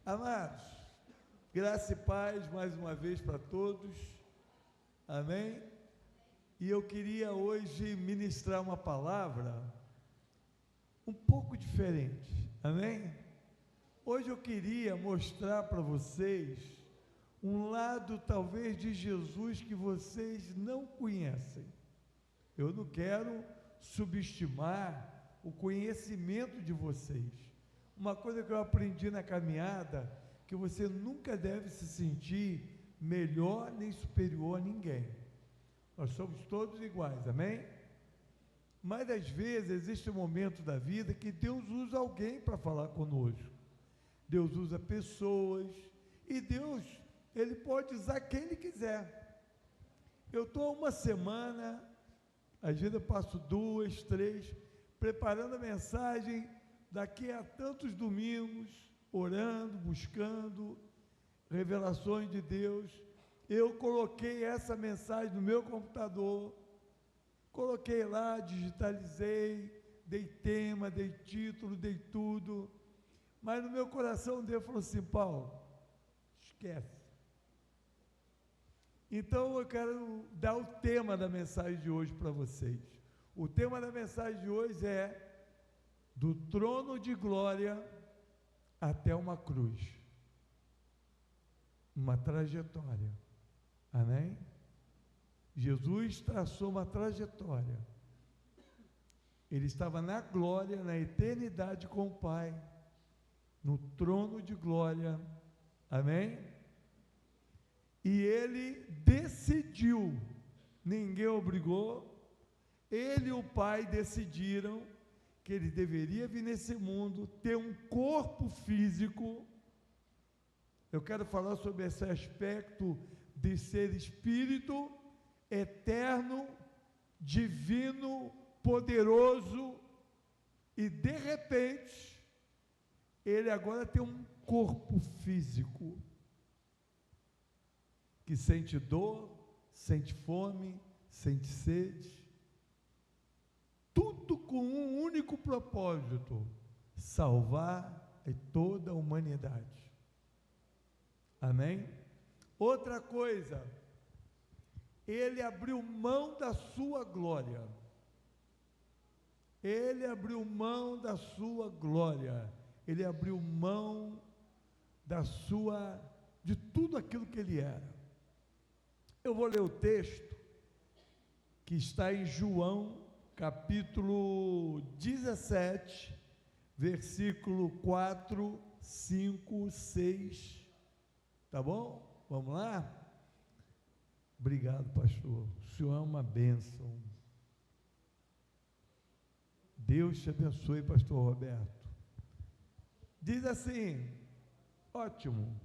Amados, graça e paz mais uma vez para todos, amém? E eu queria hoje ministrar uma palavra um pouco diferente, amém? Hoje eu queria mostrar para vocês um lado talvez de Jesus que vocês não conhecem. Eu não quero subestimar o conhecimento de vocês. Uma coisa que eu aprendi na caminhada, que você nunca deve se sentir melhor nem superior a ninguém. Nós somos todos iguais, amém? Mas às vezes existe um momento da vida que Deus usa alguém para falar conosco. Deus usa pessoas e Deus, Ele pode usar quem Ele quiser. Eu estou uma semana, às vezes eu passo 2, 3, preparando a mensagem daqui a tantos domingos, orando, buscando revelações de Deus. Eu coloquei essa mensagem no meu computador, coloquei lá, digitalizei, dei tema, dei título, dei tudo, mas no meu coração Deus falou assim: Paulo, esquece. Então eu quero dar o tema da mensagem de hoje para vocês. O tema da mensagem de hoje é do trono de glória até uma cruz, uma trajetória, amém? Jesus traçou uma trajetória, Ele estava na glória, na eternidade com o Pai, no trono de glória, amém? E Ele decidiu, ninguém obrigou, Ele e o Pai decidiram que Ele deveria vir nesse mundo, ter um corpo físico. Eu quero falar sobre esse aspecto de ser espírito, eterno, divino, poderoso, e de repente, Ele agora tem um corpo físico, que sente dor, sente fome, sente sede, tudo com um único propósito: salvar toda a humanidade, amém? Outra coisa, Ele abriu mão da sua glória, Ele abriu mão da sua glória, Ele abriu mão de tudo aquilo que Ele era. Eu vou ler o texto que está em João, capítulo 17, versículo 4, 5, 6, tá bom? Vamos lá? Obrigado, pastor, o senhor é uma bênção. Deus te abençoe, pastor Roberto. Diz assim, ótimo: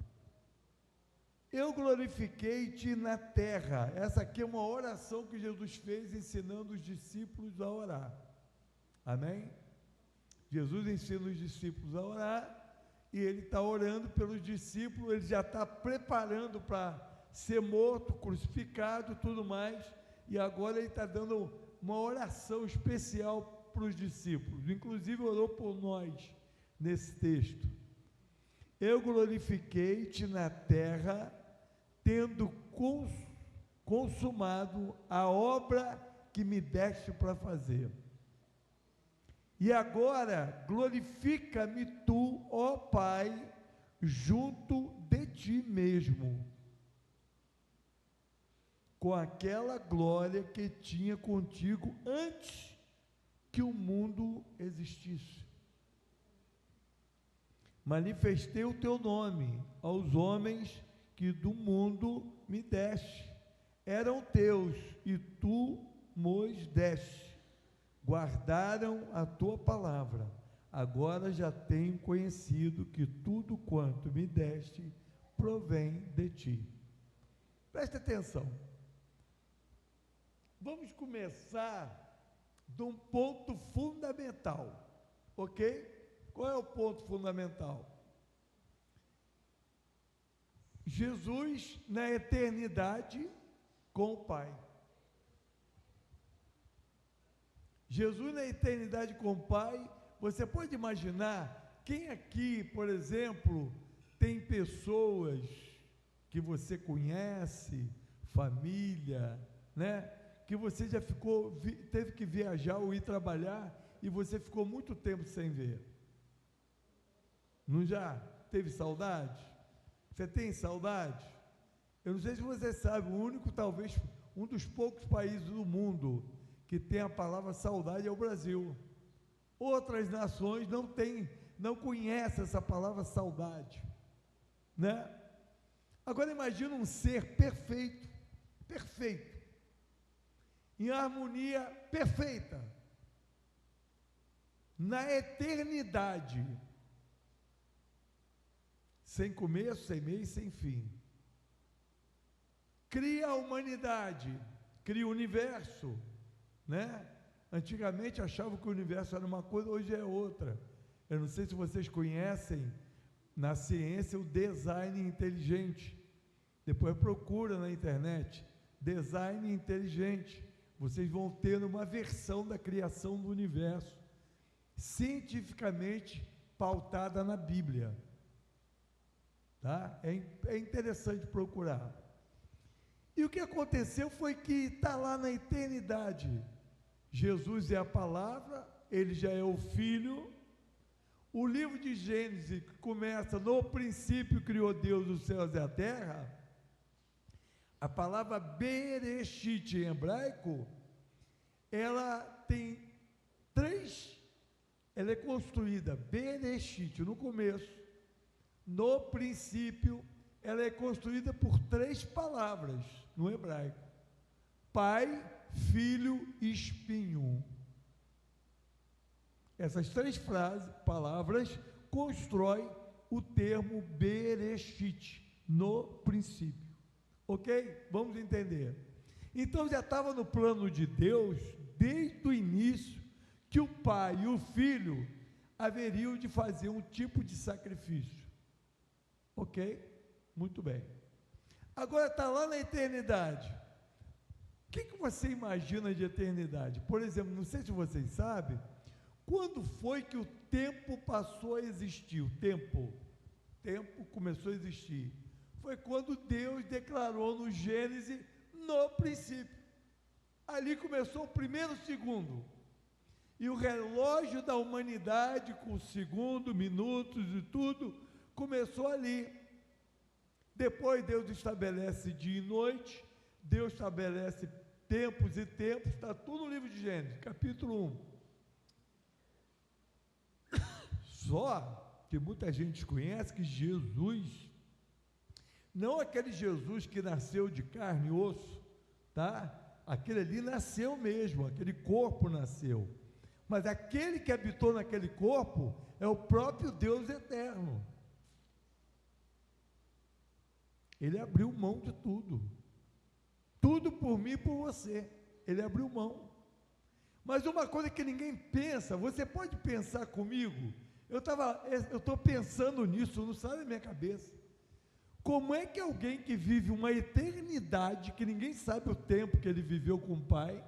eu glorifiquei-te na terra. Essa aqui é uma oração que Jesus fez ensinando os discípulos a orar, amém? Jesus ensina os discípulos a orar, e Ele está orando pelos discípulos, Ele já está preparando para ser morto, crucificado, tudo mais, e agora Ele está dando uma oração especial para os discípulos, inclusive orou por nós, nesse texto. Eu glorifiquei-te na terra, tendo consumado a obra que me deste para fazer. E agora glorifica-me tu, ó Pai, junto de ti mesmo, com aquela glória que tinha contigo antes que o mundo existisse. Manifestei o teu nome aos homens que do mundo me deste, eram teus e tu mos deste, guardaram a tua palavra. Agora já tenho conhecido que tudo quanto me deste provém de ti. Preste atenção. Vamos começar de um ponto fundamental, ok? Qual é o ponto fundamental? Jesus na eternidade com o Pai. Jesus na eternidade com o Pai. Você pode imaginar quem aqui, por exemplo, tem pessoas que você conhece, família, né? Que você já teve que viajar ou ir trabalhar e você ficou muito tempo sem ver. Não já teve saudade? Você tem saudade? Eu não sei se você sabe, o único, talvez, um dos poucos países do mundo que tem a palavra saudade é o Brasil. Outras nações não conhecem essa palavra saudade, né? Agora imagina um ser perfeito, em harmonia perfeita, na eternidade, sem começo, sem meio, sem fim. Cria a humanidade, cria o universo, né? Antigamente achavam que o universo era uma coisa, hoje é outra. Eu não sei se vocês conhecem, na ciência, o design inteligente. Depois procura na internet, design inteligente. Vocês vão ter uma versão da criação do universo, cientificamente pautada na Bíblia. Tá? É interessante procurar. E o que aconteceu foi que está lá na eternidade. Jesus é a palavra, ele já é o Filho. O livro de Gênesis, que começa, no princípio criou Deus os céus e a terra, a palavra Bereshit em hebraico, ela tem ela é construída, Bereshit, no começo, no princípio, ela é construída por 3 palavras no hebraico: Pai, Filho e Espinho. Essas 3 palavras constroem o termo Bereshit, no princípio. Ok? Vamos entender. Então já estava no plano de Deus, desde o início, que o Pai e o Filho haveriam de fazer um tipo de sacrifício. Ok? Muito bem. Agora está lá na eternidade. O que você imagina de eternidade? Por exemplo, não sei se vocês sabem, quando foi que o tempo passou a existir? O tempo começou a existir. Foi quando Deus declarou no Gênesis, no princípio. Ali começou o primeiro segundo. E o relógio da humanidade, com segundo, minutos e tudo, começou ali. Depois Deus estabelece dia e noite, Deus estabelece tempos e tempos, está tudo no livro de Gênesis, capítulo 1. Só que muita gente conhece que Jesus, não aquele Jesus que nasceu de carne e osso, tá? Aquele ali nasceu mesmo, aquele corpo nasceu. Mas aquele que habitou naquele corpo é o próprio Deus eterno. Ele abriu mão de tudo. Tudo por mim e por você. Ele abriu mão. Mas uma coisa que ninguém pensa, você pode pensar comigo? Eu estou pensando nisso, não sai da minha cabeça. Como é que alguém que vive uma eternidade, que ninguém sabe o tempo que ele viveu com o Pai,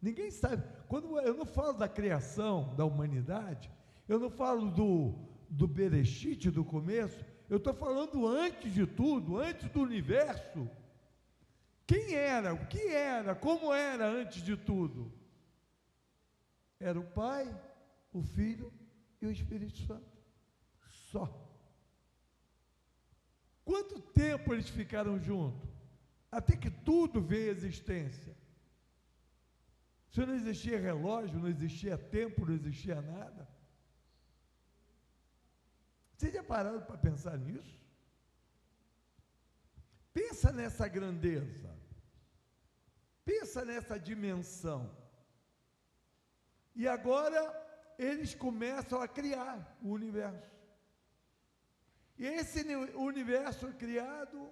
ninguém sabe, quando eu não falo da criação da humanidade, eu não falo do Bereshit, do começo, eu estou falando antes de tudo, antes do universo. Quem era, o que era, como era antes de tudo? Era o Pai, o Filho e o Espírito Santo. Só. Quanto tempo eles ficaram juntos? Até que tudo veio à existência. Se não existia relógio, não existia tempo, não existia nada. Vocês já pararam para pensar nisso? Pensa nessa grandeza. Pensa nessa dimensão. E agora eles começam a criar o universo. E esse universo criado,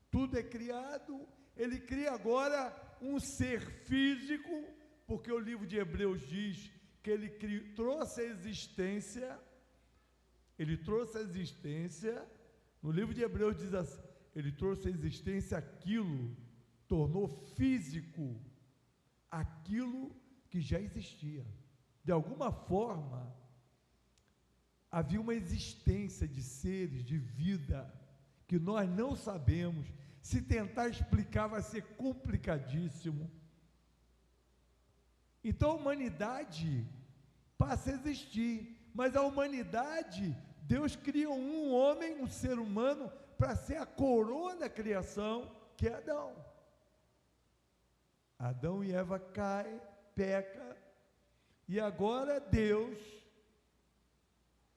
tudo é criado, ele cria agora um ser físico, porque o livro de Hebreus diz que ele trouxe a existência, no livro de Hebreus diz assim, ele trouxe a existência aquilo, tornou físico aquilo que já existia. De alguma forma, havia uma existência de seres, de vida, que nós não sabemos. Se tentar explicar, vai ser complicadíssimo. Então a humanidade passa a existir, mas a humanidade, Deus cria um homem, um ser humano, para ser a coroa da criação, que é Adão. Adão e Eva caem, pecam, e agora Deus,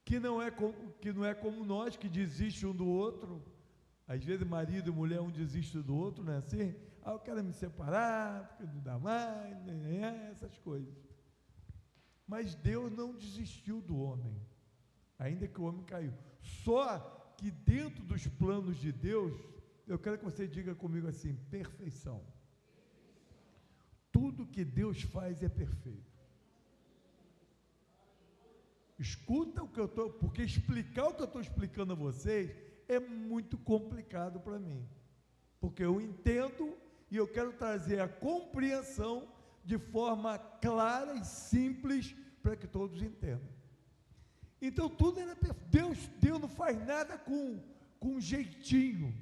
que não é como nós, que desiste um do outro. Às vezes marido e mulher, um desiste do outro, não é assim? Ah, eu quero me separar, porque não dá mais, essas coisas. Mas Deus não desistiu do homem, ainda que o homem caiu. Só que dentro dos planos de Deus, eu quero que você diga comigo assim: perfeição. Tudo que Deus faz é perfeito. Escuta o que eu estou, porque explicar o que eu estou explicando a vocês é muito complicado para mim, porque eu entendo e eu quero trazer a compreensão de forma clara e simples para que todos entendam. Então tudo era perfeito. Deus não faz nada com jeitinho.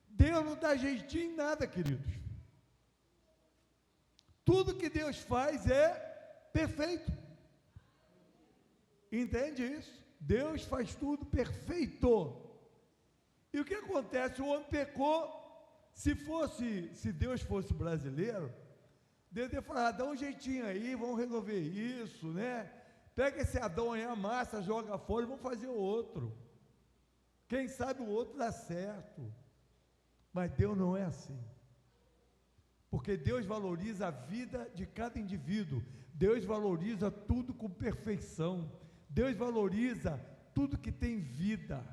Deus não dá jeitinho em nada, queridos. Tudo que Deus faz é perfeito. Entende isso? Deus faz tudo perfeito. E o que acontece? O homem pecou. Se Deus fosse brasileiro, Deus ia falar: dá um jeitinho aí, vamos resolver isso, né? Pega esse Adão aí, amassa, joga fora e vamos fazer o outro. Quem sabe o outro dá certo. Mas Deus não é assim. Porque Deus valoriza a vida de cada indivíduo. Deus valoriza tudo com perfeição. Deus valoriza tudo que tem vida.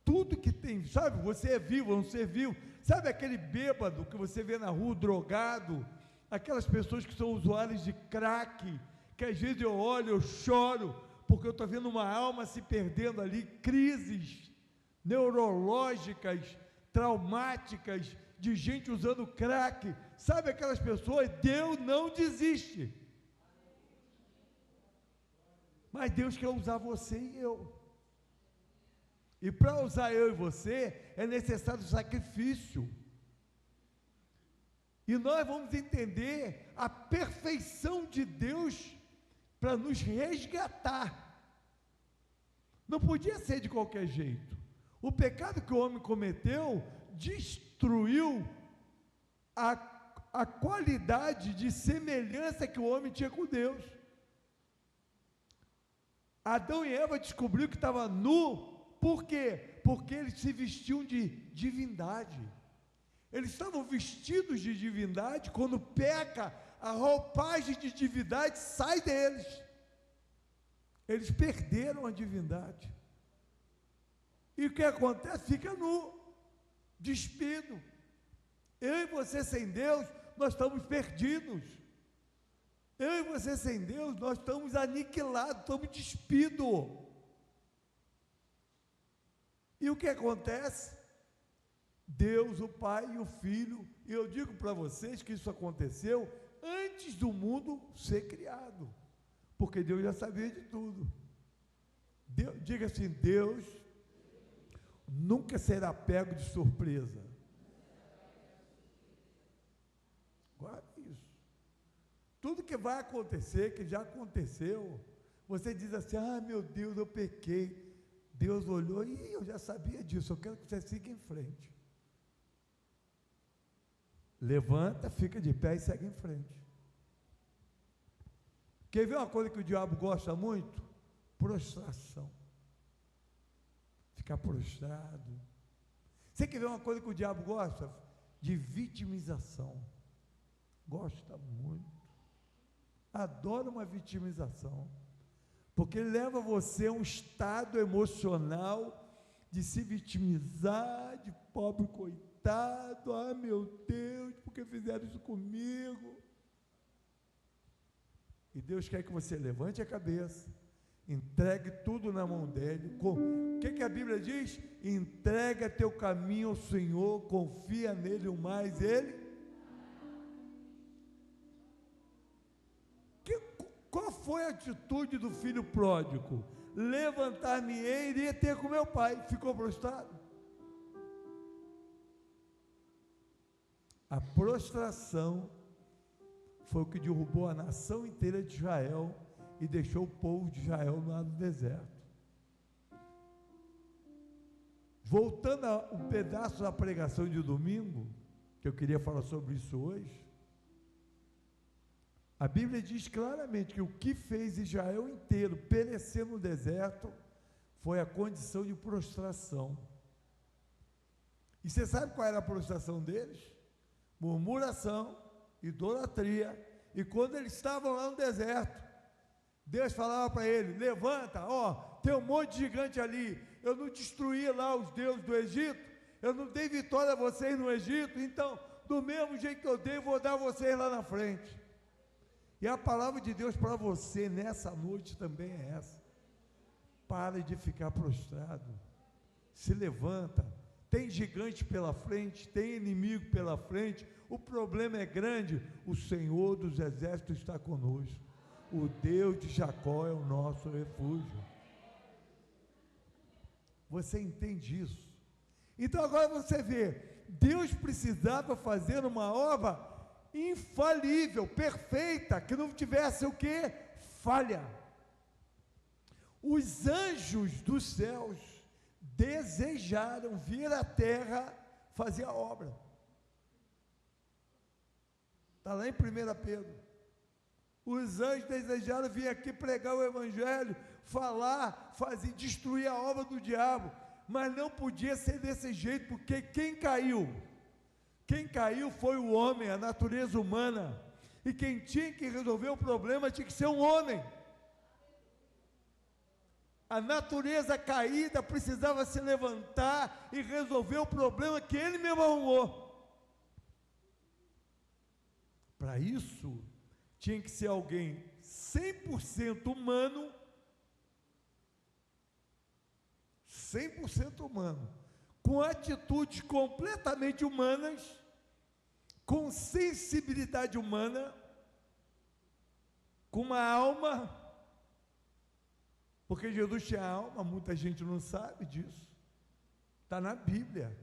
Tudo que tem, sabe, você é vivo, não ser vivo. Sabe aquele bêbado que você vê na rua, drogado? Aquelas pessoas que são usuários de crack, que às vezes eu olho, eu choro, porque eu estou vendo uma alma se perdendo ali, crises neurológicas, traumáticas, de gente usando crack. Sabe aquelas pessoas? Deus não desiste. Mas Deus quer usar você e eu. E para usar eu e você, é necessário sacrifício. E nós vamos entender a perfeição de Deus para nos resgatar. Não podia ser de qualquer jeito. O pecado que o homem cometeu destruiu a qualidade de semelhança que o homem tinha com Deus. Adão e Eva descobriram que estava nu. Por quê? Porque eles se vestiam de divindade. Eles estavam vestidos de divindade. Quando peca, a roupagem de divindade sai deles. Eles perderam a divindade. E o que acontece? Fica nu, despido. Eu e você sem Deus, nós estamos perdidos. Eu e você sem Deus, nós estamos aniquilados, estamos despidos. E o que acontece? Deus, o Pai e o Filho, e eu digo para vocês que isso aconteceu antes do mundo ser criado, porque Deus já sabia de tudo. Diga assim: Deus nunca será pego de surpresa. Guarda isso. Tudo que vai acontecer, que já aconteceu, você diz assim: ah, meu Deus, eu pequei. Deus olhou e eu já sabia disso, eu quero que você siga em frente. Levanta, fica de pé e segue em frente. Quer ver uma coisa que o diabo gosta muito? Prostração. Ficar prostrado. Você quer ver uma coisa que o diabo gosta? De vitimização. Gosta muito. Adora uma vitimização. Porque ele leva você a um estado emocional de se vitimizar, de pobre coitado. Ah, meu Deus, por que fizeram isso comigo? E Deus quer que você levante a cabeça, entregue tudo na mão dele. O que a Bíblia diz? Entrega teu caminho ao Senhor, confia nele, o mais ele. Qual foi a atitude do filho pródigo? Levantar-me-ei e iria ter com meu pai. Ficou prostrado? A prostração foi o que derrubou a nação inteira de Israel e deixou o povo de Israel lá no deserto. Voltando a um pedaço da pregação de domingo, que eu queria falar sobre isso hoje, a Bíblia diz claramente que o que fez Israel inteiro perecer no deserto foi a condição de prostração. E você sabe qual era a prostração deles? Murmuração, idolatria. E quando eles estavam lá no deserto, Deus falava para ele: levanta, ó, tem um monte de gigante ali, eu não destruí lá os deuses do Egito, eu não dei vitória a vocês no Egito, então, do mesmo jeito que eu dei, vou dar a vocês lá na frente. E a palavra de Deus para você nessa noite também é essa: pare de ficar prostrado, se levanta. Tem gigante pela frente, tem inimigo pela frente, o problema é grande, o Senhor dos exércitos está conosco, o Deus de Jacó é o nosso refúgio. Você entende isso? Então agora você vê, Deus precisava fazer uma obra infalível, perfeita, que não tivesse o quê? Falha. Os anjos dos céus desejaram vir à terra fazer a obra. Está lá em 1 Pedro. Os anjos desejaram vir aqui pregar o evangelho, falar, fazer, destruir a obra do diabo, mas não podia ser desse jeito, porque quem caiu? Quem caiu foi o homem, a natureza humana, e quem tinha que resolver o problema tinha que ser um homem. A natureza caída precisava se levantar e resolver o problema que ele mesmo arrumou. Para isso, tinha que ser alguém 100% humano, 100% humano, com atitudes completamente humanas, com sensibilidade humana, com uma alma, porque Jesus tinha alma, muita gente não sabe disso, está na Bíblia.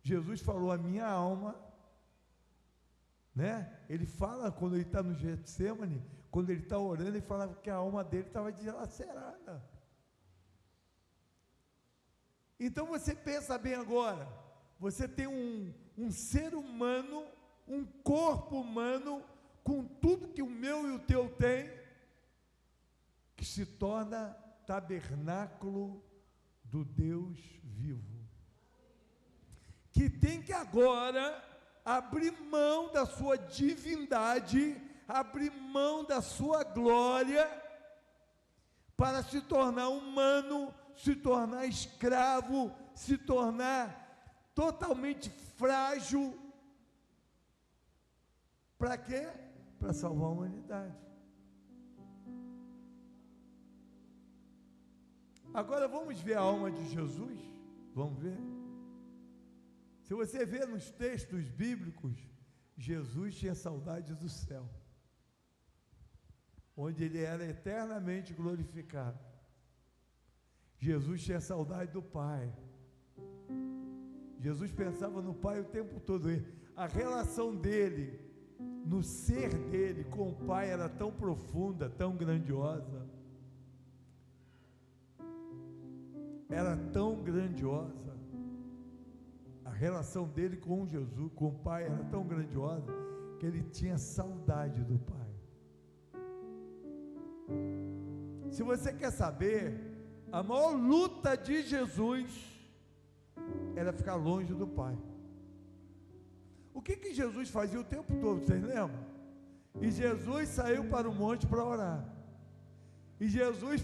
Jesus falou: a minha alma, né? Ele fala, quando ele está no Getsemane, quando ele está orando, ele fala que a alma dele estava dilacerada. Então você pensa bem agora, você tem um ser humano, um corpo humano, com tudo que o meu e o teu tem, que se torna tabernáculo do Deus vivo, que tem que agora abrir mão da sua divindade, abrir mão da sua glória, para se tornar humano, se tornar escravo, se tornar totalmente frágil. Para quê? Para salvar a humanidade. Agora vamos ver a alma de Jesus? Vamos ver? Se você vê nos textos bíblicos, Jesus tinha saudade do céu, onde ele era eternamente glorificado. Jesus tinha saudade do Pai. Jesus pensava no Pai o tempo todo. A relação dele, no ser dele com o Pai, era tão profunda, tão grandiosa. Era tão grandiosa. A relação dele com Jesus, com o Pai, era tão grandiosa, que ele tinha saudade do Pai. Se você quer saber, a maior luta de Jesus era ficar longe do Pai. O que Jesus fazia o tempo todo, vocês lembram? E Jesus saiu para o monte para orar. E Jesus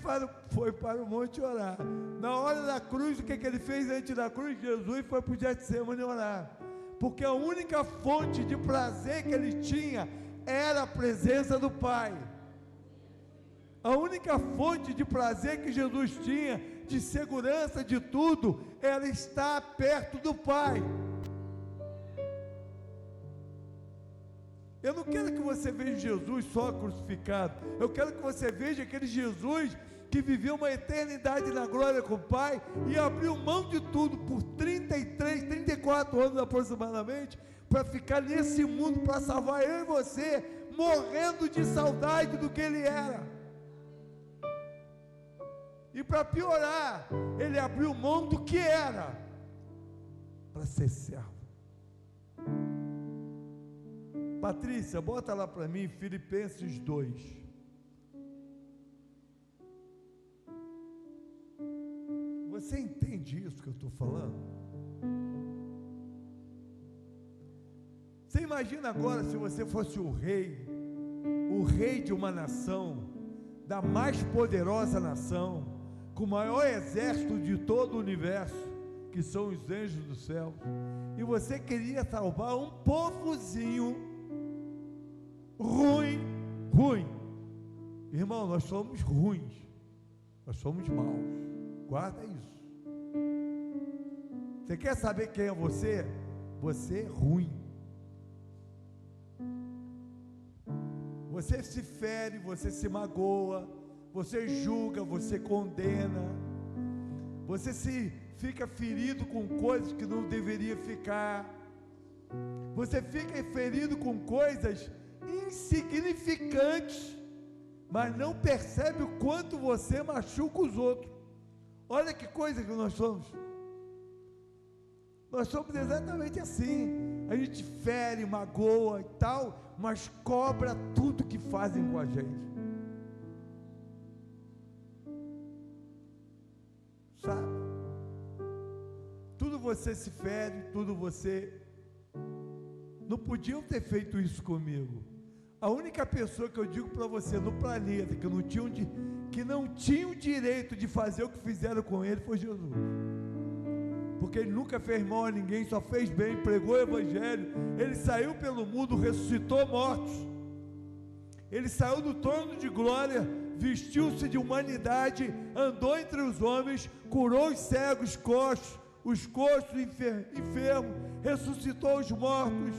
foi para o monte orar. Na hora da cruz, o que ele fez antes da cruz? Jesus foi para o Getsemane orar. Porque a única fonte de prazer que ele tinha era a presença do Pai. A única fonte de prazer que Jesus tinha, de segurança de tudo, era estar perto do Pai. Eu não quero que você veja Jesus só crucificado. Eu quero que você veja aquele Jesus que viveu uma eternidade na glória com o Pai e abriu mão de tudo por 33, 34 anos aproximadamente, para ficar nesse mundo, para salvar eu e você, morrendo de saudade do que Ele era. E para piorar, Ele abriu mão do que era, para ser servo. Patrícia, bota lá para mim Filipenses 2. Você entende isso que eu estou falando? Você imagina agora se você fosse o rei de uma nação, da mais poderosa nação, com o maior exército de todo o universo, que são os anjos do céu, e você queria salvar um povozinho ruim. Irmão, nós somos ruins, nós somos maus, guarda isso. Você quer saber quem é você? Você é ruim. Você se fere, você se magoa, você julga, você condena, você fica ferido com coisas que não deveria ficar, você fica ferido com coisas insignificantes, mas não percebe o quanto você machuca os outros. Olha que coisa que nós somos. Nós somos exatamente assim. A gente fere, magoa e tal, mas cobra tudo que fazem com a gente. Sabe? Tudo você se fere, tudo você... Não podiam ter feito isso comigo. A única pessoa que eu digo para você no planeta que não tinha o direito de fazer o que fizeram com ele foi Jesus. Porque ele nunca fez mal a ninguém, só fez bem, pregou o evangelho. Ele saiu pelo mundo, ressuscitou mortos. Ele saiu do trono de glória, vestiu-se de humanidade, andou entre os homens, curou os cegos, os coxos, enfermos, ressuscitou os mortos,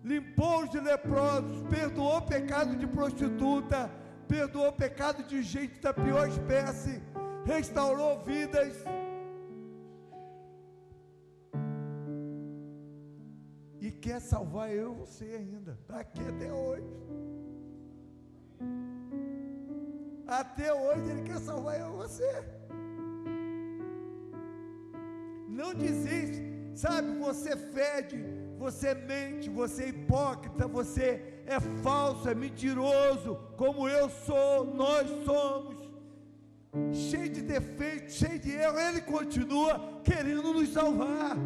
limpou os leprosos, perdoou o pecado de prostituta, perdoou o pecado de gente da pior espécie, restaurou vidas. E quer salvar eu e você ainda, está aqui até hoje. Até hoje Ele quer salvar eu e você. Não desiste, sabe? Você fede, você mente, você é hipócrita, você é falso, é mentiroso, como eu sou, nós somos, cheio de defeitos, cheio de erro. Ele continua querendo nos salvar.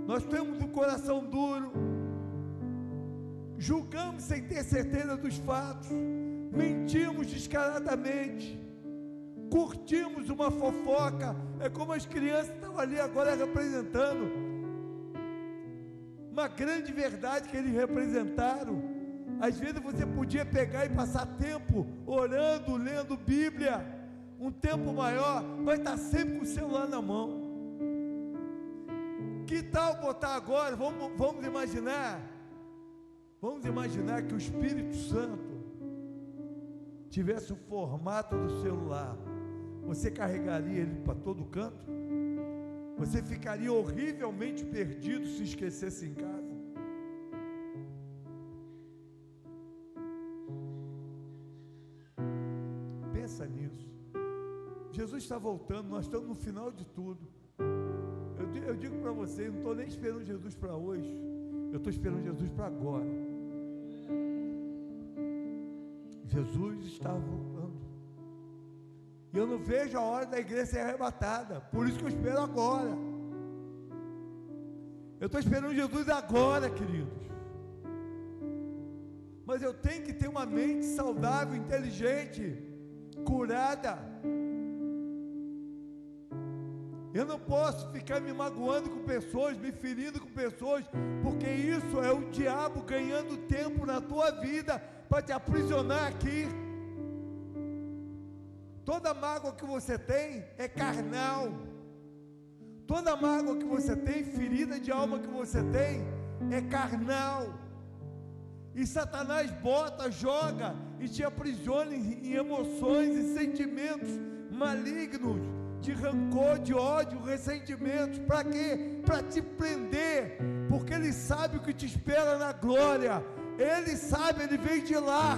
Nós temos um coração duro, julgamos sem ter certeza dos fatos, mentimos descaradamente, curtimos uma fofoca. É como as crianças estavam ali agora representando uma grande verdade que eles representaram. Às vezes você podia pegar e passar tempo orando, lendo Bíblia, um tempo maior, vai estar sempre com o celular na mão. Que tal botar agora, vamos imaginar que o Espírito Santo tivesse o formato do celular. Você carregaria ele para todo canto? Você ficaria horrivelmente perdido se esquecesse em casa? Pensa nisso. Jesus está voltando, nós estamos no final de tudo. Eu digo para você, eu não estou nem esperando Jesus para hoje, eu estou esperando Jesus para agora. Jesus está voltando, e eu não vejo a hora da igreja ser arrebatada, por isso que eu espero agora. Eu estou esperando Jesus agora, queridos, mas eu tenho que ter uma mente saudável, inteligente, curada. Eu não posso ficar me magoando com pessoas, me ferindo com pessoas, porque isso é o diabo ganhando tempo na tua vida, para te aprisionar aqui. Toda mágoa que você tem é carnal. Toda mágoa que você tem, ferida de alma que você tem, é carnal. E Satanás bota, joga e te aprisiona em emoções e sentimentos malignos, de rancor, de ódio, ressentimentos. Para quê? Para te prender, porque Ele sabe o que te espera na glória. Ele sabe, Ele veio de lá,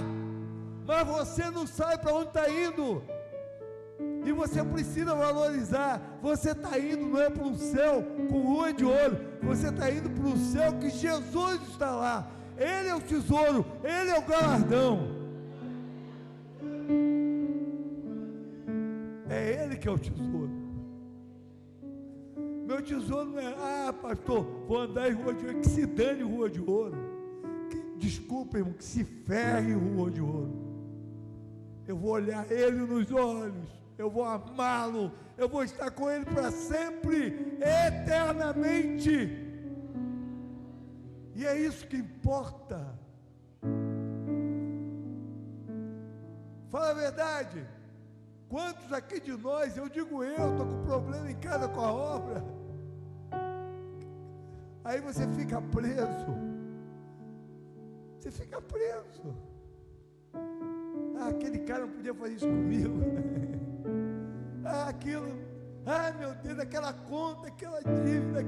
mas você não sabe para onde está indo. E você precisa valorizar. Você está indo não é para um céu com rua de ouro, você está indo para um céu que Jesus está lá. Ele é o tesouro, Ele é o galardão. É Ele que é o tesouro. Meu tesouro não é, pastor, vou andar em rua de ouro, que se dane rua de ouro. Desculpa, irmão, que se ferre rua de ouro. Eu vou olhar Ele nos olhos, eu vou amá-lo, eu vou estar com Ele para sempre, eternamente. E é isso que importa. Fala a verdade. Quantos aqui de nós, eu digo eu, estou com problema em casa com a obra. Aí você fica preso. Você fica preso. Aquele cara não podia fazer isso comigo. Aquilo. Meu Deus, aquela conta, aquela dívida,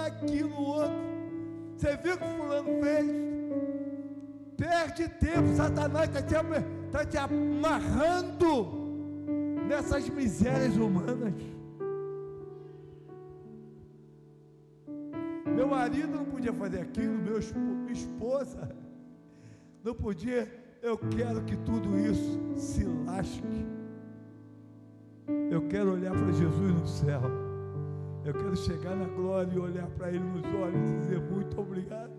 aquilo, outro. Você viu o que fulano fez? Perde tempo. Satanás está te amarrando nessas misérias humanas. Meu marido não podia fazer aquilo, minha esposa não podia. Eu quero que tudo isso se lasque. Eu quero olhar para Jesus no céu. Eu quero chegar na glória e olhar para Ele nos olhos e dizer muito obrigado.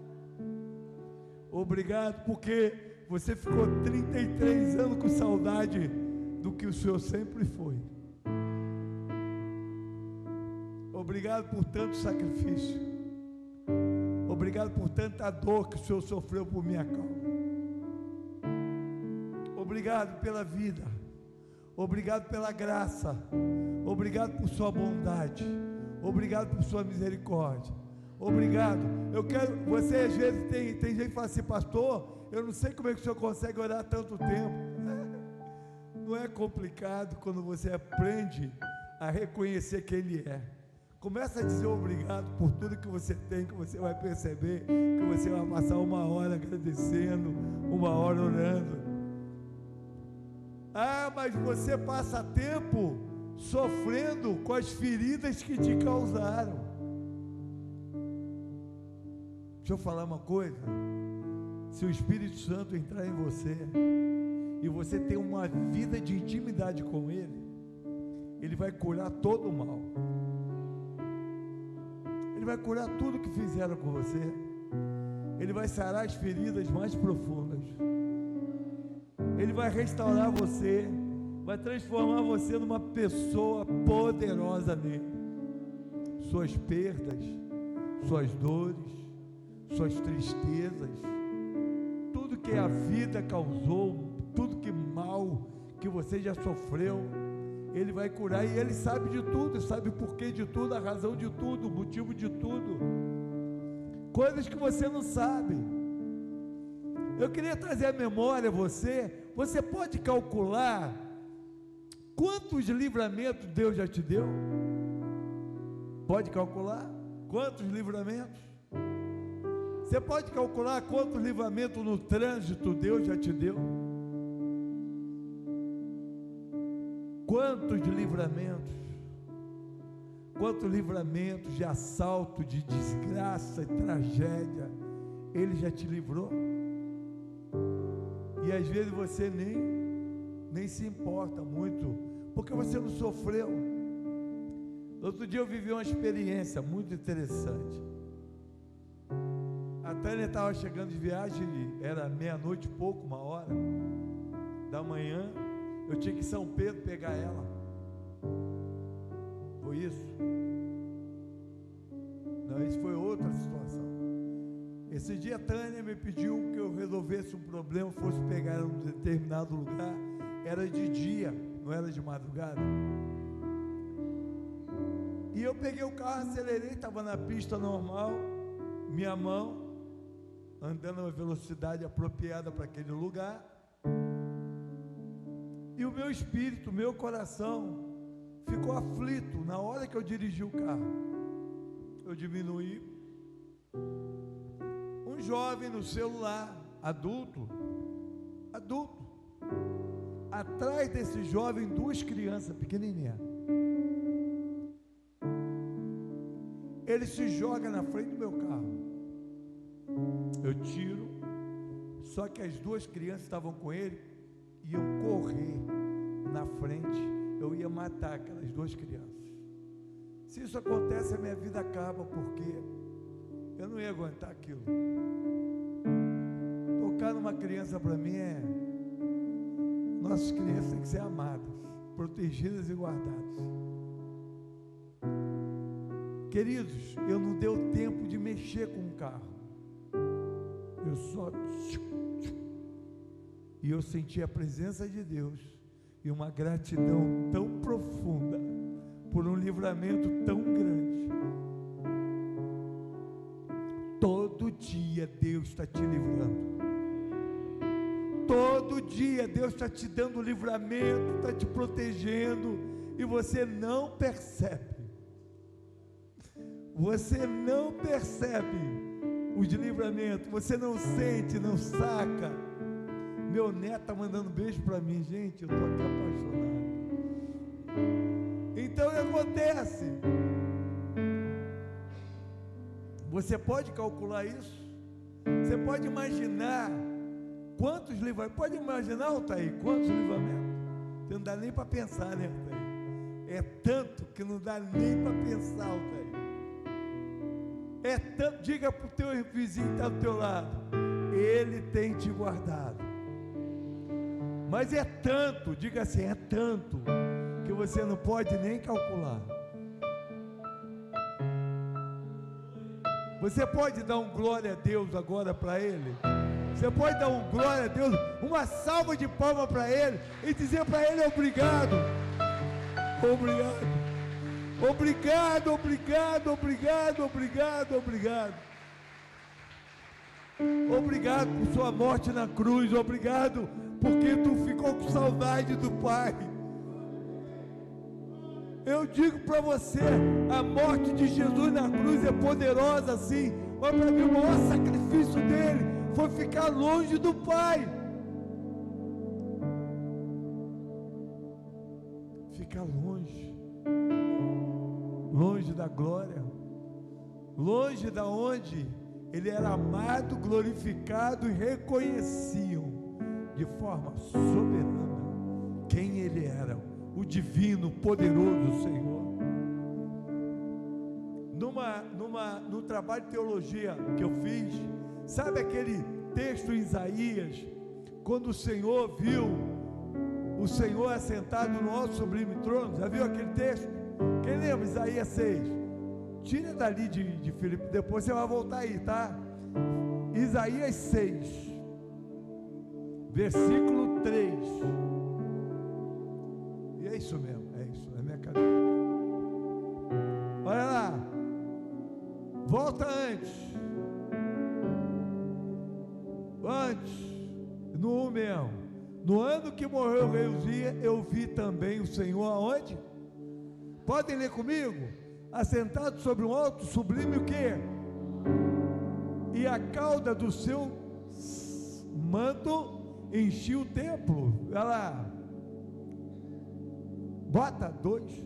Obrigado porque você ficou 33 anos com saudade do que o Senhor sempre foi. Obrigado por tanto sacrifício. Obrigado por tanta dor que o Senhor sofreu por minha causa. Obrigado pela vida. Obrigado pela graça. Obrigado por sua bondade. Obrigado por sua misericórdia. Obrigado. Eu quero, você às vezes tem gente que fala assim, pastor, eu não sei como é que o senhor consegue orar tanto tempo. Não é complicado quando você aprende a reconhecer quem Ele é. Começa a dizer obrigado por tudo que você tem, que você vai perceber, que você vai passar uma hora agradecendo, uma hora orando. Mas você passa tempo sofrendo com as feridas que te causaram. Deixa eu falar uma coisa. Se o Espírito Santo entrar em você e você tem uma vida de intimidade com Ele, Ele vai curar todo o mal. Ele vai curar tudo que fizeram com você. Ele vai sarar as feridas mais profundas. Ele vai restaurar você, vai transformar você numa pessoa poderosa nele. Suas perdas, suas dores, suas tristezas, tudo que a vida causou, tudo que mal que você já sofreu, Ele vai curar. E Ele sabe de tudo, sabe o porquê de tudo, a razão de tudo, o motivo de tudo, coisas que você não sabe. Eu queria trazer à memória você pode calcular quantos livramentos Deus já te deu? Pode calcular quantos livramentos? Você pode calcular quantos livramentos no trânsito Deus já te deu? Quantos livramentos? Quantos livramentos de assalto, de desgraça e tragédia Ele já te livrou? E às vezes você nem se importa muito, porque você não sofreu. Outro dia eu vivi uma experiência muito interessante. A Tânia estava chegando de viagem, era meia-noite e pouco, 1h da manhã, eu tinha que ir em São Pedro pegar ela. Foi isso? Não, isso foi outra situação. Esse dia a Tânia me pediu que eu resolvesse um problema, fosse pegar ela em um determinado lugar. Era de dia, não era de madrugada. E eu peguei o carro, acelerei, estava na pista normal, minha mão andando a uma velocidade apropriada para aquele lugar, e o meu espírito, o meu coração ficou aflito na hora que eu dirigi o carro. Eu diminuí. Um jovem no celular, adulto, atrás desse jovem, duas crianças pequenininhas. Ele se joga na frente do meu carro. Eu tiro, só que as duas crianças estavam com ele, iam correr na frente, eu ia matar aquelas duas crianças. Se isso acontece, a minha vida acaba, porque eu não ia aguentar aquilo. Tocar numa criança para mim nossas crianças têm que ser amadas, protegidas e guardadas. Queridos, eu não deu tempo de mexer com o carro. Eu só... E eu senti a presença de Deus e uma gratidão tão profunda por um livramento tão grande. Todo dia Deus está te livrando. Todo dia Deus está te dando livramento, está te protegendo, e você não percebe. Você não percebe os livramentos, você não sente, não saca. Meu neto está mandando beijo para mim, gente, eu estou aqui apaixonado. Então o que acontece? Você pode calcular isso? Você pode imaginar quantos livramentos? Pode imaginar, Altair, quantos livramentos? Você não dá nem para pensar, né, Altair? É tanto que não dá nem para pensar, Altair. É tanto, diga para o teu vizinho que está do teu lado, ele tem te guardado. Mas é tanto, diga assim, é tanto, que você não pode nem calcular. Você pode dar um glória a Deus agora para ele? Você pode dar um glória a Deus, uma salva de palmas para ele, e dizer para ele obrigado. Obrigado. Obrigado, obrigado, obrigado, obrigado, obrigado. Obrigado por sua morte na cruz, obrigado porque tu ficou com saudade do Pai. Eu digo para você, a morte de Jesus na cruz é poderosa sim, mas para mim o maior sacrifício dele foi ficar longe do Pai. Ficar longe da glória, longe da onde ele era amado, glorificado e reconheciam de forma soberana quem ele era, o divino, poderoso Senhor. No trabalho de teologia que eu fiz, sabe aquele texto em Isaías, quando o Senhor viu o Senhor assentado no alto sublime trono? Já viu aquele texto? Quem lembra? Isaías 6. Tira dali de Filipe, depois você vai voltar aí, tá? Isaías 6, versículo 3. E é isso mesmo, é isso, é minha cabeça. Olha lá, volta antes, no 1 mesmo. No ano que morreu o rei Uzias, eu vi também o Senhor aonde? Podem ler comigo? Assentado sobre um alto sublime o quê? E a cauda do seu manto enchia o templo. Olha lá. Bota 2.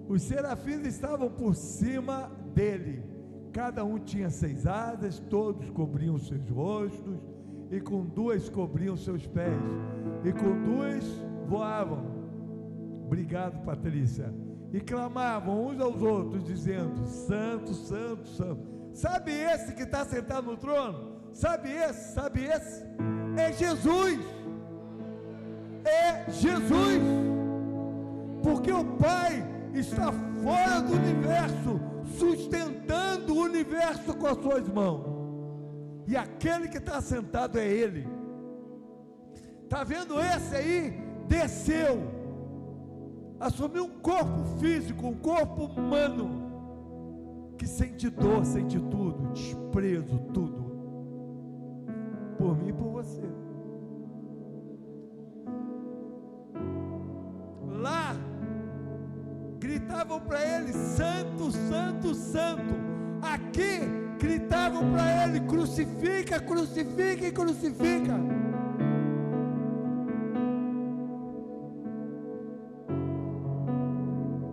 Os serafins estavam por cima dele. Cada um tinha 6 asas, todos cobriam seus rostos, e com 2 cobriam seus pés, e com 2 voavam. Obrigado, Patrícia. E clamavam uns aos outros, dizendo: Santo, Santo, Santo. Sabe esse que está sentado no trono? Sabe esse? Sabe esse? É Jesus. É Jesus. Porque o Pai está fora do universo, sustentando o universo com as suas mãos. E aquele que está sentado é Ele. Está vendo esse aí? Desceu. assumir um corpo físico, um corpo humano, que sente dor, sente tudo, desprezo, tudo, por mim e por você. Lá, gritavam para ele, santo, santo, santo. Aqui, gritavam para ele, crucifica, crucifica e crucifica.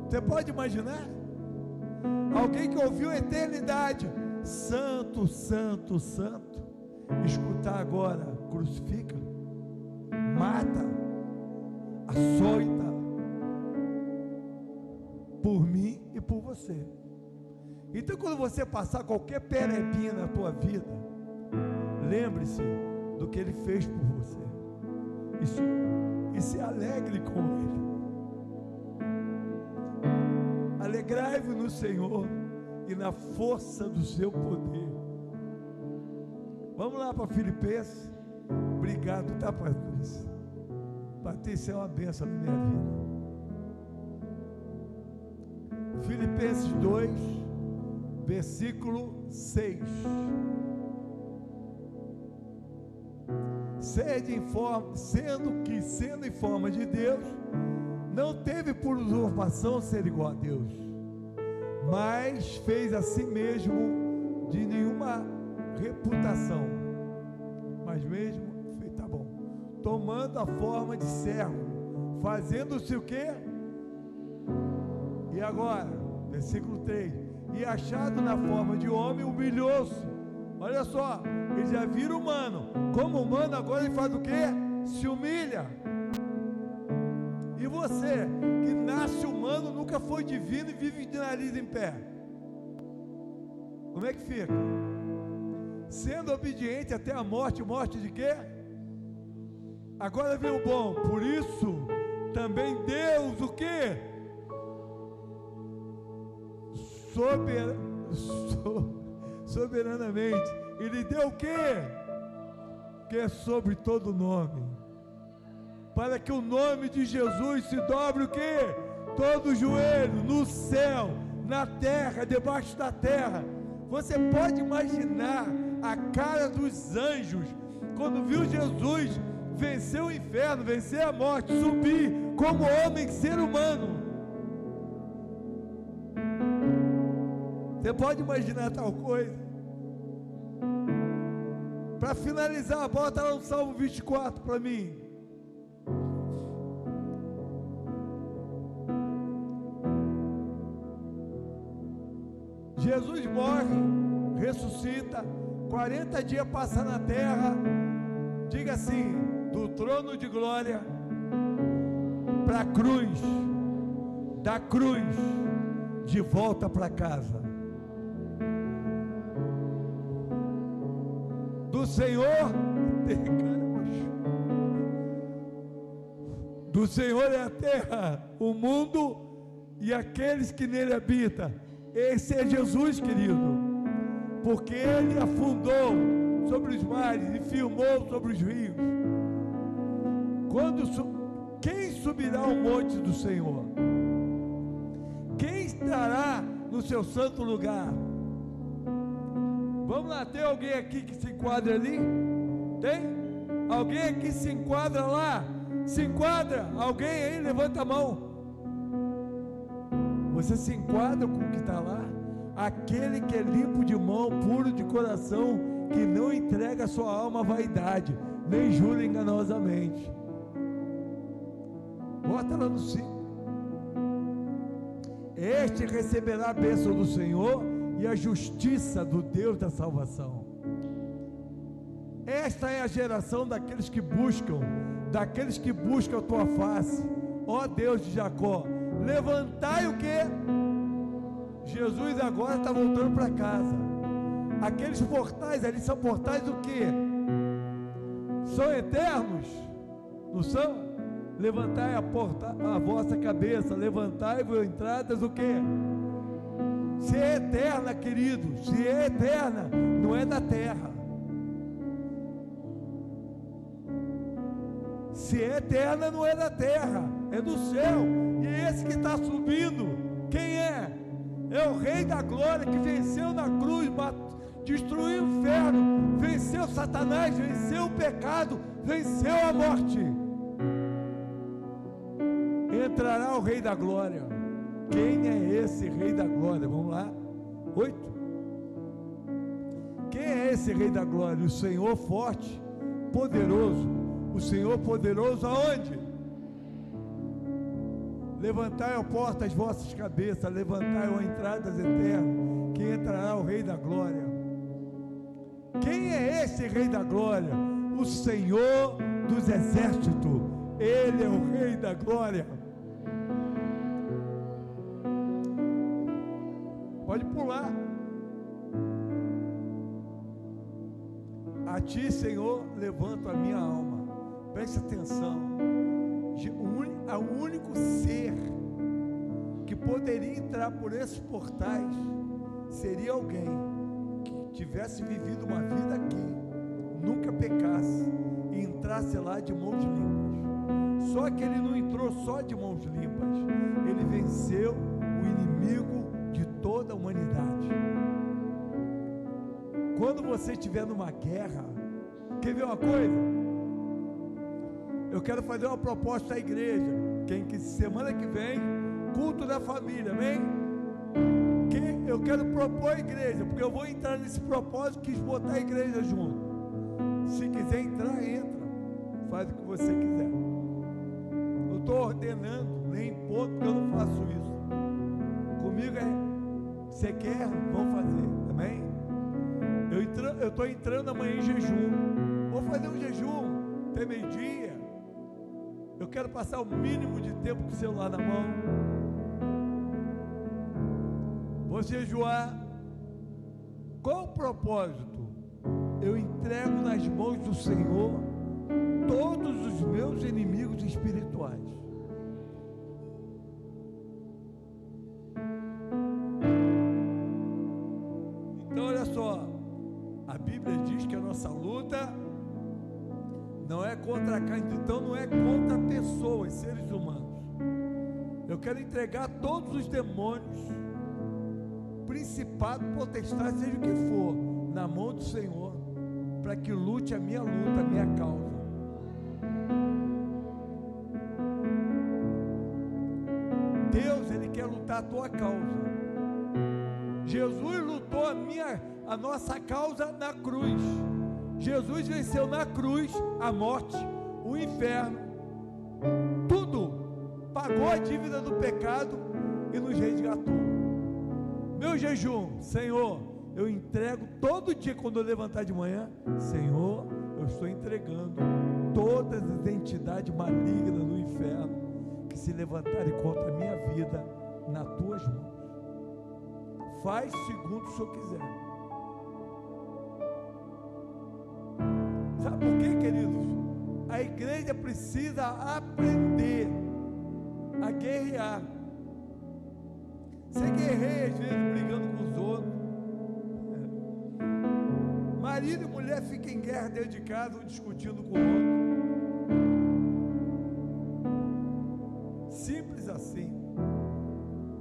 Você pode imaginar? Alguém que ouviu a eternidade, santo, santo, santo, escutar agora, crucifica, mata, açoita, por mim e por você. Então, quando você passar qualquer perebinha na tua vida, lembre-se do que ele fez por você, e se alegre com ele. Alegrai-vos no Senhor e na força do seu poder. Vamos lá para Filipenses. Obrigado, tá, Patrícia? Patrícia é uma bênção na minha vida. Filipenses 2, versículo 6. Sendo em forma de Deus, não teve por usurpação ser igual a Deus, mas fez a si mesmo de nenhuma reputação, mas mesmo, tá bom, tomando a forma de servo, fazendo-se o quê? E agora, versículo 3, e achado na forma de homem, humilhou-se. Olha só, ele já vira humano, como humano agora ele faz o quê? Se humilha. E você, que nasce humano, nunca foi divino e vive de nariz em pé, como é que fica? Sendo obediente até a morte. Morte de quê? Agora vem o bom. Por isso, também Deus, o quê? Soberanamente, Ele deu o quê? Que é sobre todo nome, para que o nome de Jesus se dobre o quê? Todo joelho, no céu, na terra, debaixo da terra. Você pode imaginar a cara dos anjos, quando viu Jesus vencer o inferno, vencer a morte, subir como homem, ser humano. Você pode imaginar tal coisa? Para finalizar, bota lá no Salmo 24 para mim. Jesus morre, ressuscita, 40 dias passa na terra, diga assim, do trono de glória para a cruz, da cruz de volta para casa. Do Senhor é a terra, o mundo e aqueles que nele habitam. Esse é Jesus, querido, porque Ele afundou sobre os mares e firmou sobre os rios. Quem subirá ao monte do Senhor? Quem estará no seu santo lugar? Vamos lá, tem alguém aqui que se enquadra ali? Tem? Alguém aqui se enquadra lá? Se enquadra? Alguém aí? Levanta a mão. Você se enquadra com o que está lá? Aquele que é limpo de mão, puro de coração, que não entrega a sua alma à vaidade, nem jura enganosamente. Bota lá no 5. Este receberá a bênção do Senhor e a justiça do Deus da salvação. Esta é a geração daqueles que buscam a tua face, ó Deus de Jacó. Levantai o que? Jesus agora está voltando para casa. Aqueles portais ali são portais do que? São eternos? Não são? Levantai a vossa cabeça, levantai-vos entradas o que? Se é eterna, querido, se é eterna, não é da terra. Se é eterna, não é da terra, é do céu. E esse que está subindo, quem é? É o Rei da Glória, que venceu na cruz, destruiu o inferno, venceu Satanás, venceu o pecado, venceu a morte. Entrará o Rei da Glória. Quem é esse Rei da Glória? Vamos lá. 8. Quem é esse Rei da Glória? O Senhor forte, poderoso. O Senhor poderoso aonde? Levantai a porta as vossas cabeças, levantai as entradas eternas, que entrará o Rei da Glória. Quem é esse Rei da Glória? O Senhor dos Exércitos. Ele é o Rei da Glória. Pode pular. A ti, Senhor, levanto a minha alma. Preste atenção. O único ser que poderia entrar por esses portais seria alguém que tivesse vivido uma vida aqui, nunca pecasse e entrasse lá de mãos limpas. Só que ele não entrou só de mãos limpas, ele venceu o inimigo de toda a humanidade. Quando você estiver numa guerra, quer ver uma coisa? Eu quero fazer uma proposta à igreja. Semana que vem, culto da família, amém? Eu quero propor a igreja, porque eu vou entrar nesse propósito, quis botar a igreja junto. Se quiser entrar, entra. Faz o que você quiser. Eu estou ordenando, nem impondo, porque eu não faço isso. Comigo é, você quer, vamos fazer, amém? Eu estou entrando amanhã em jejum. Vou fazer um jejum até meio-dia. Eu quero passar o mínimo de tempo com o celular na mão. Vou jejuar. Qual o propósito? Eu entrego nas mãos do Senhor todos os meus inimigos espirituais. Então olha só, a Bíblia diz que a nossa luta não é contra a carne, então não é contra pessoas, seres humanos. Eu quero entregar todos os demônios, principado, potestade, seja o que for, na mão do Senhor, para que lute a minha luta, a minha causa. Deus, Ele quer lutar a tua causa. Jesus lutou a nossa causa na cruz. Jesus venceu na cruz a morte, o inferno, tudo, pagou a dívida do pecado e nos resgatou. Meu jejum, Senhor, eu entrego todo dia quando eu levantar de manhã, Senhor, eu estou entregando todas as entidades malignas do inferno que se levantarem contra a minha vida nas tuas mãos. Faz segundo o Senhor quiser. Sabe por quê, queridos? A igreja precisa aprender a guerrear. Você guerreia às vezes brigando com os outros. Marido e mulher ficam em guerra dentro de casa, um discutindo com o outro. Simples assim.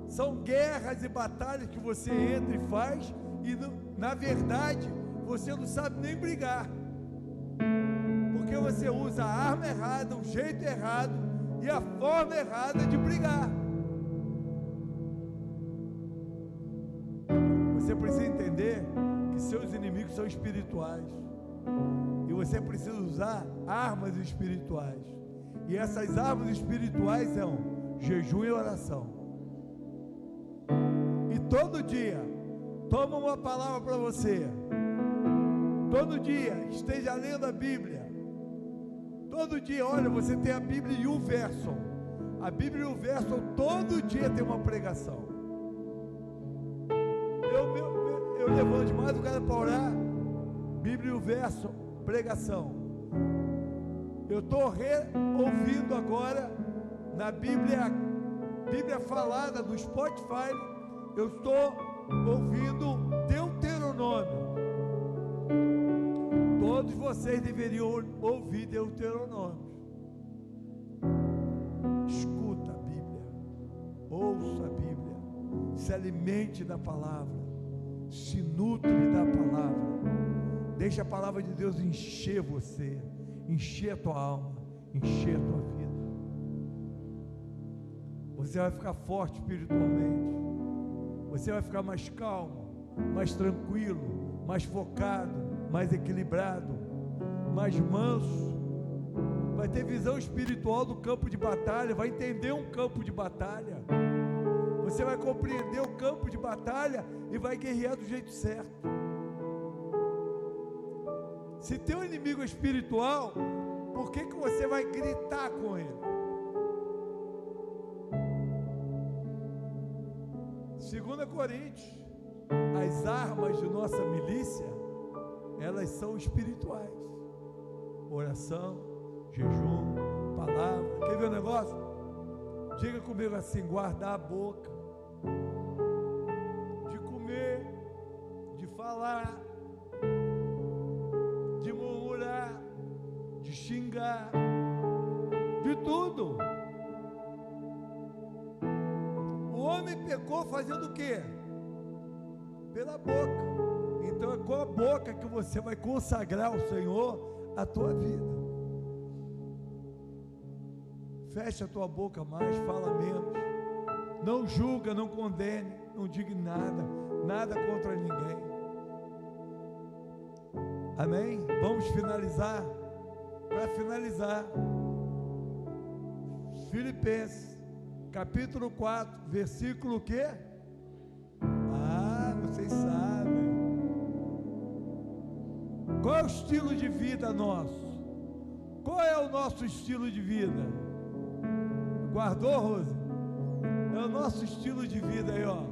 São guerras e batalhas que você entra e faz, e na verdade você não sabe nem brigar. Porque você usa a arma errada, o jeito errado e a forma errada de brigar. Você precisa entender que seus inimigos são espirituais. E você precisa usar armas espirituais. E essas armas espirituais são jejum e oração. E todo dia, toma uma palavra para você. Todo dia, esteja lendo a Bíblia. Todo dia, olha, você tem a Bíblia e o verso. A Bíblia e o verso, todo dia tem uma pregação. Eu levanto de madrugada para orar. Bíblia e o verso, pregação. Eu estou ouvindo agora na Bíblia falada do Spotify. Eu estou ouvindo Deuteronômio. Todos vocês deveriam ouvir Deuteronômio. se alimente da palavra, se nutre da palavra, deixa a palavra de Deus encher você, encher a tua alma, encher a tua vida. Você vai ficar forte espiritualmente, você vai ficar mais calmo, mais tranquilo, mais focado, mais equilibrado, mais manso, vai ter visão espiritual do campo de batalha, vai entender um campo de batalha, você vai compreender o campo de batalha e vai guerrear do jeito certo. Se teu inimigo é espiritual, por que você vai gritar com ele? 2 Coríntios, as armas de nossa milícia, elas são espirituais. Oração, jejum, palavra. Quer ver o negócio? Diga comigo assim: guardar a boca, de comer, de falar, de murmurar, de xingar, de tudo. O homem pecou fazendo o quê? Pela boca. Então é com a boca que você vai consagrar ao Senhor a tua vida. Fecha a tua boca mais, fala menos, não julga, não condene, não diga nada contra ninguém. Amém? Vamos finalizar. Para finalizar, Filipenses capítulo 4, versículo o quê? Vocês sabem. Qual é o estilo de vida nosso? Qual é o nosso estilo de vida? Guardou, Rose? É o nosso estilo de vida aí, ó.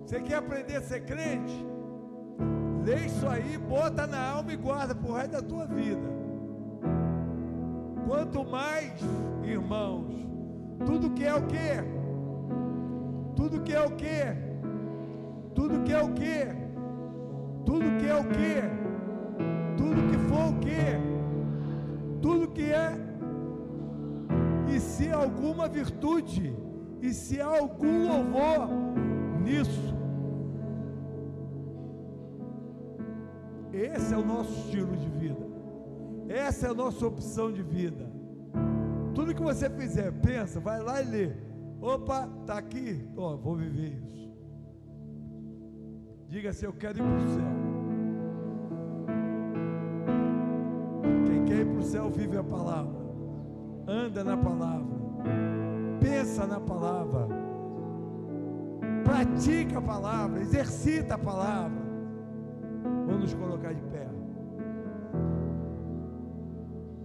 Você quer aprender a ser crente? Lê isso aí, bota na alma e guarda pro resto da tua vida. Quanto mais, irmãos, tudo que é o quê? Tudo que é o quê? Tudo que é o quê? Tudo que é o quê? Tudo que for o quê? Tudo que é. E se alguma virtude, e se há algum louvor nisso. Esse é o nosso estilo de vida. Essa é a nossa opção de vida. Tudo que você fizer, pensa, vai lá e lê. Opa, está aqui, vou viver isso. Diga assim: eu quero ir para o céu. Quem quer ir para o céu vive a palavra, anda na palavra, pensa na palavra, pratica a palavra, exercita a palavra. Vamos nos colocar de pé.